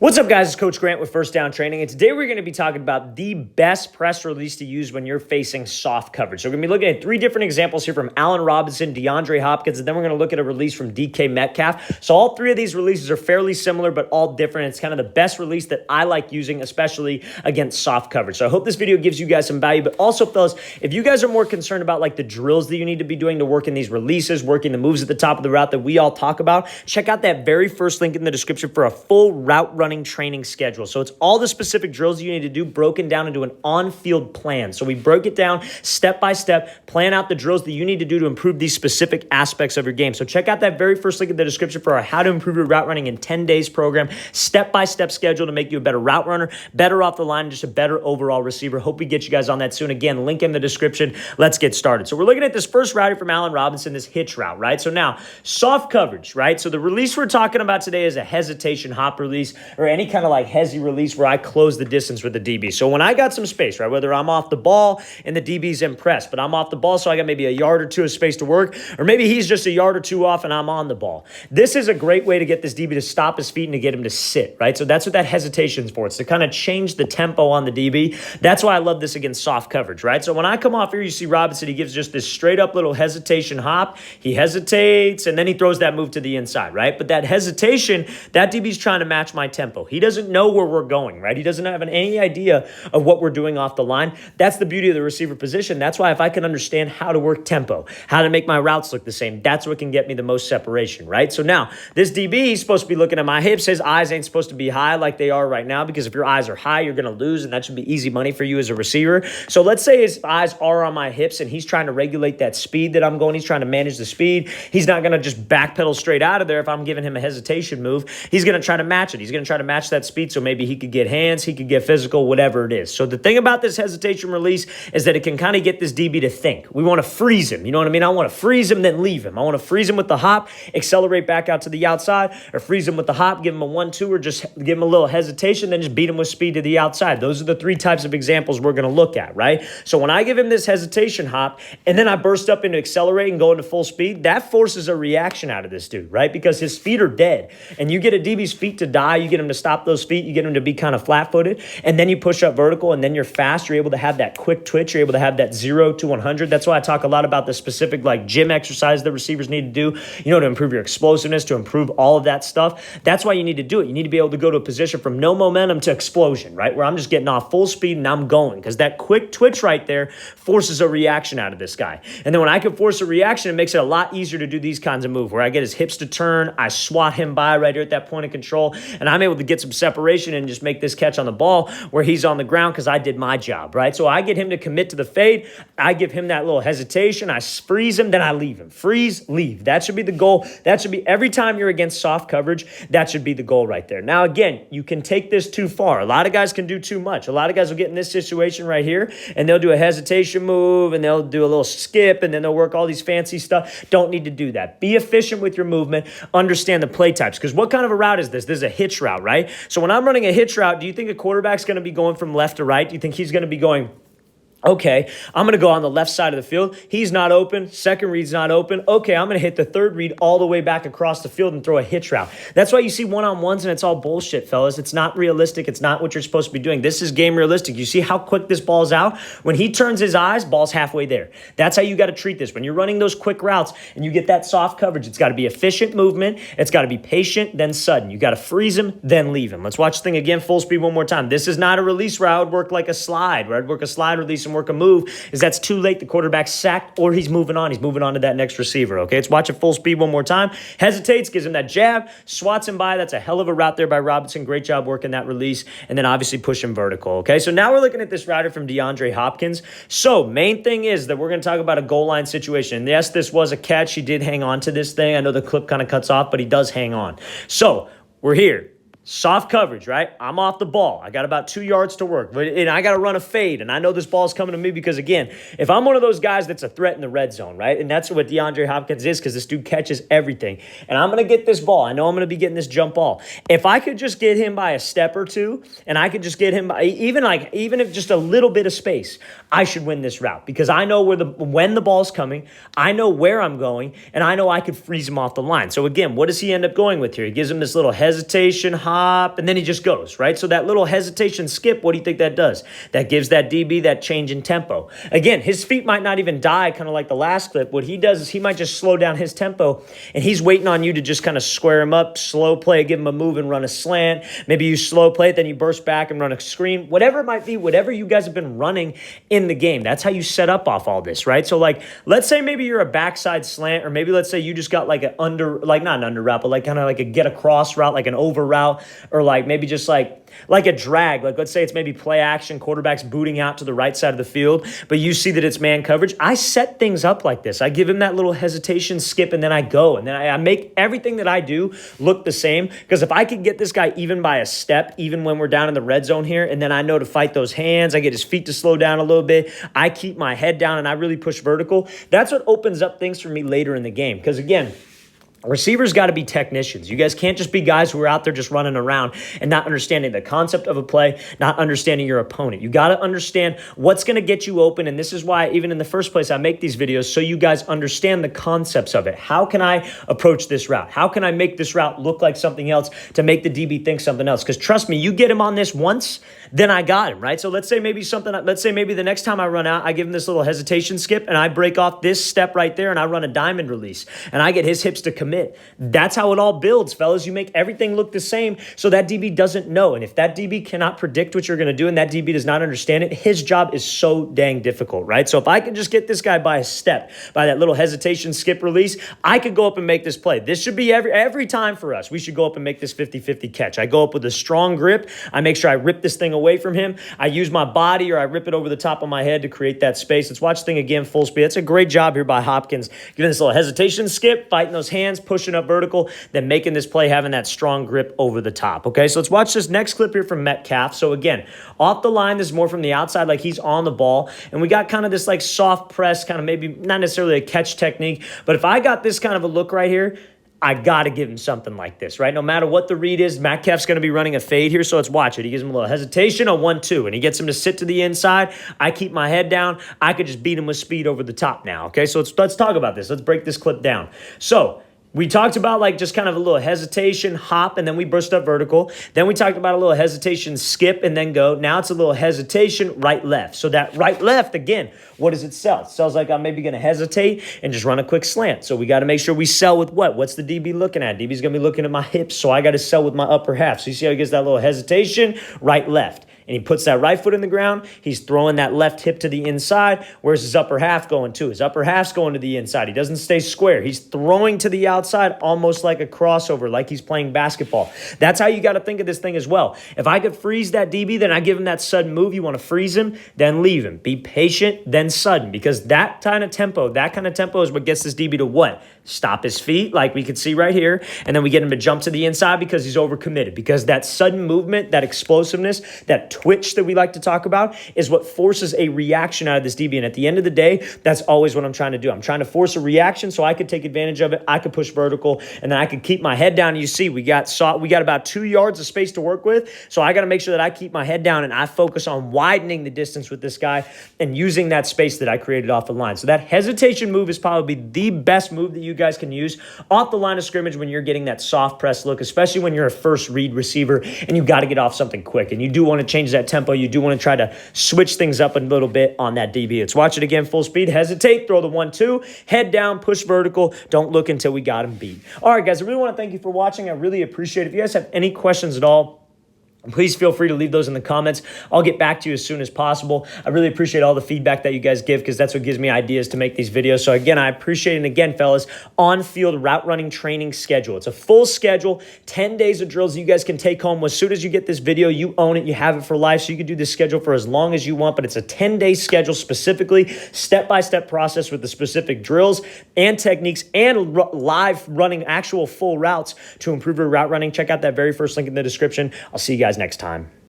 What's up, guys? It's Coach Grant with First Down Training, and today we're going to be talking about the best press release to use when you're facing soft coverage. So we're going to be looking at three different examples here from Allen Robinson, DeAndre Hopkins, and then we're going to look at a release from DK Metcalf. So all three of these releases are fairly similar, but all different. It's kind of the best release that I like using, especially against soft coverage. So I hope this video gives you guys some value, but also, fellas, if you guys are more concerned about like the drills that you need to be doing to work in these releases, working the moves at the top of the route that we all talk about, check out that very first link in the description for a full route running training schedule. So it's all the specific drills you need to do broken down into an on-field plan. So we broke it down step by step, plan out the drills that you need to do to improve these specific aspects of your game. So check out that very first link in the description for our How to Improve Your Route Running in 10 Days program, step-by-step schedule to make you a better route runner, better off the line, and just a better overall receiver. Hope we get you guys on that soon. Again, link in the description. Let's get started. So we're looking at this first route from Allen Robinson, this hitch route, right? So now, soft coverage, right? So the release we're talking about today is a hesitation hop release or any kind of like hezzy release where I close the distance with the DB. So when I got some space, right, whether I'm off the ball and the DB's impressed, but I'm off the ball, so I got maybe a yard or two of space to work, or maybe he's just a yard or two off and I'm on the ball. This is a great way to get this DB to stop his feet and to get him to sit, right? So that's what that hesitation is for. It's to kind of change the tempo on the DB. That's why I love this against soft coverage, right? So when I come off here, you see Robinson, he gives just this straight up little hesitation hop. He hesitates, and then he throws that move to the inside, right? But that hesitation, that DB's trying to match my tempo. He doesn't know where we're going, right? He doesn't have any idea of what we're doing off the line. That's the beauty of the receiver position. That's why if I can understand how to work tempo, how to make my routes look the same, that's what can get me the most separation, right? So now, this DB, he's supposed to be looking at my hips. His eyes ain't supposed to be high like they are right now, because if your eyes are high, you're going to lose, and that should be easy money for you as a receiver. So let's say his eyes are on my hips, and he's trying to regulate that speed that I'm going. He's trying to manage the speed. He's not going to just backpedal straight out of there if I'm giving him a hesitation move. He's going to try to match it. He's going to try to match that speed, so maybe he could get hands, he could get physical, whatever it is. So the thing about this hesitation release is that it can kind of get this DB to think. We want to freeze him. You know what I mean? I want to freeze him, then leave him. I want to freeze him with the hop, accelerate back out to the outside, or freeze him with the hop, give him a 1-2, or just give him a little hesitation, then just beat him with speed to the outside. Those are the three types of examples we're going to look at, right? So when I give him this hesitation hop, and then I burst up into accelerate and go into full speed, that forces a reaction out of this dude, right? Because his feet are dead, and you get a DB's feet to die, you get him to stop those feet, you get him to be kind of flat-footed, and then you push up vertical, and then you're fast. You're able to have that quick twitch. You're able to have that 0 to 100. That's why I talk a lot about the specific like gym exercise that receivers need to do, to improve your explosiveness, to improve all of that stuff. That's why you need to do it. You need to be able to go to a position from no momentum to explosion, right? Where I'm just getting off full speed and I'm going, because that quick twitch right there forces a reaction out of this guy. And then when I can force a reaction, it makes it a lot easier to do these kinds of moves where I get his hips to turn, I swat him by right here at that point of control, and I'm able to get some separation and just make this catch on the ball where he's on the ground because I did my job, right? So I get him to commit to the fade. I give him that little hesitation. I freeze him, then I leave him. Freeze, leave. That should be the goal. That should be every time you're against soft coverage, that should be the goal right there. Now, again, you can take this too far. A lot of guys can do too much. A lot of guys will get in this situation right here, and they'll do a hesitation move, and they'll do a little skip, and then they'll work all these fancy stuff. Don't need to do that. Be efficient with your movement. Understand the play types, because what kind of a route is this? This is a hitch route, right? So when I'm running a hitch route, do you think a quarterback's going to be going from left to right? Do you think he's going to be going, okay, I'm going to go on the left side of the field. He's not open. Second read's not open. Okay, I'm going to hit the third read all the way back across the field and throw a hitch route. That's why you see one-on-ones and it's all bullshit, fellas. It's not realistic. It's not what you're supposed to be doing. This is game realistic. You see how quick this ball's out? When he turns his eyes, ball's halfway there. That's how you got to treat this. When you're running those quick routes and you get that soft coverage, it's got to be efficient movement. It's got to be patient, then sudden. You got to freeze him, then leave him. Let's watch the thing again, full speed one more time. This is not a release where I would work like a slide, where I'd work a slide release and work a move, is that's too late. The quarterback's sacked or he's moving on. He's moving on to that next receiver, okay? Let's watch it full speed one more time. Hesitates, gives him that jab, swats him by. That's a hell of a route there by Robinson. Great job working that release, and then obviously push him vertical, okay? So now we're looking at this router from DeAndre Hopkins. So main thing is that we're going to talk about a goal line situation. And yes, this was a catch. He did hang on to this thing. I know the clip kind of cuts off, but he does hang on. So we're here. Soft coverage, right? I'm off the ball. I got about 2 yards to work, and I got to run a fade, and I know this ball's coming to me because, again, if I'm one of those guys that's a threat in the red zone, right, and that's what DeAndre Hopkins is, because this dude catches everything, and I'm going to get this ball. I know I'm going to be getting this jump ball. If I could just get him by a step or two, and I could just get him by even if just a little bit of space, I should win this route because I know when the ball's coming, I know where I'm going, and I know I could freeze him off the line. So, again, what does he end up going with here? He gives him this little hesitation, hop, hop, and then he just goes, right? So that little hesitation skip, what do you think that does? That gives that DB that change in tempo. Again, his feet might not even die, kind of like the last clip. What he does is he might just slow down his tempo, and he's waiting on you to just kind of square him up, slow play, give him a move and run a slant. Maybe you slow play it, then you burst back and run a screen. Whatever it might be, whatever you guys have been running in the game, that's how you set up off all this, right? So like, let's say maybe you're a backside slant, or maybe let's say you just got like not an under route, but like kind of like a get across route, like an over route, or like maybe just like a drag. Like let's say it's maybe play action, quarterback's booting out to the right side of the field, but you see that it's man coverage. I set things up like this. I give him that little hesitation skip, and then I go, and then I make everything that I do look the same, because if I could get this guy even by a step, even when we're down in the red zone here, and then I know to fight those hands, I get his feet to slow down a little bit, I keep my head down, and I really push vertical, that's what opens up things for me later in the game. Because again, receivers got to be technicians. You guys can't just be guys who are out there just running around and not understanding the concept of a play, not understanding your opponent. You got to understand what's going to get you open, and this is why even in the first place I make these videos, so you guys understand the concepts of it. How can I approach this route? How can I make this route look like something else to make the DB think something else? Because trust me, you get him on this once, then I got him, right? So let's say maybe the next time I run out, I give him this little hesitation skip, and I break off this step right there, and I run a diamond release, and I get his hips to commit. That's how it all builds, fellas. You make everything look the same so that DB doesn't know. And if that DB cannot predict what you're going to do and that DB does not understand it, his job is so dang difficult, right? So if I can just get this guy by a step, by that little hesitation skip release, I could go up and make this play. This should be every time for us. We should go up and make this 50-50 catch. I go up with a strong grip. I make sure I rip this thing away from him. I use my body, or I rip it over the top of my head to create that space. Let's watch the thing again full speed. That's a great job here by Hopkins. Giving this little hesitation skip, fighting those hands, pushing up vertical, then making this play, having that strong grip over the top. Okay, so let's watch this next clip here from Metcalf. So again, off the line, this is more from the outside, like he's on the ball, and we got kind of this like soft press, kind of maybe not necessarily a catch technique, but if I got this kind of a look right here, I got to give him something like this, right? No matter what the read is, Metcalf's going to be running a fade here, so let's watch it. He gives him a little hesitation, a 1-2, and he gets him to sit to the inside. I keep my head down. I could just beat him with speed over the top now, okay? So let's talk about this. Let's break this clip down. So we talked about like just kind of a little hesitation, hop, and then we burst up vertical. Then we talked about a little hesitation, skip, and then go. Now it's a little hesitation, right, left. So that right, left, again, what does it sell? It sells like I'm maybe going to hesitate and just run a quick slant. So we got to make sure we sell with what? What's the DB looking at? DB's going to be looking at my hips, so I got to sell with my upper half. So you see how he gets that little hesitation, right, left. And he puts that right foot in the ground. He's throwing that left hip to the inside. Where's his upper half going to? His upper half's going to the inside. He doesn't stay square. He's throwing to the outside almost like a crossover, like he's playing basketball. That's how you got to think of this thing as well. If I could freeze that DB, then I give him that sudden move. You want to freeze him, then leave him. Be patient, then sudden, because that kind of tempo is what gets this DB to what? Stop his feet, like we can see right here, and then we get him to jump to the inside because he's overcommitted, because that sudden movement, that explosiveness, that twitch that we like to talk about is what forces a reaction out of this DB. And at the end of the day, that's always what I'm trying to do. I'm trying to force a reaction so I could take advantage of it. I could push vertical, and then I could keep my head down. And you see, we got about 2 yards of space to work with, so I got to make sure that I keep my head down and I focus on widening the distance with this guy and using that space that I created off the line. So that hesitation move is probably the best move that you guys can use off the line of scrimmage when you're getting that soft press look, especially when you're a first read receiver and you got to get off something quick and you do want to change that tempo. You do want to try to switch things up a little bit on that DB. Let's watch it again full speed. Hesitate, throw the 1-2, head down, push vertical. Don't look until we got him beat. All right, guys, I really want to thank you for watching. I really appreciate it. If you guys have any questions at all, please feel free to leave those in the comments. I'll get back to you as soon as possible. I really appreciate all the feedback that you guys give, because that's what gives me ideas to make these videos. So again, I appreciate it. And again, fellas, on-field route running training schedule. It's a full schedule, 10 days of drills that you guys can take home. As soon as you get this video, you own it. You have it for life. So you can do this schedule for as long as you want, but it's a 10-day schedule specifically, step-by-step process with the specific drills and techniques and live running actual full routes to improve your route running. Check out that very first link in the description. I'll see you guys next time.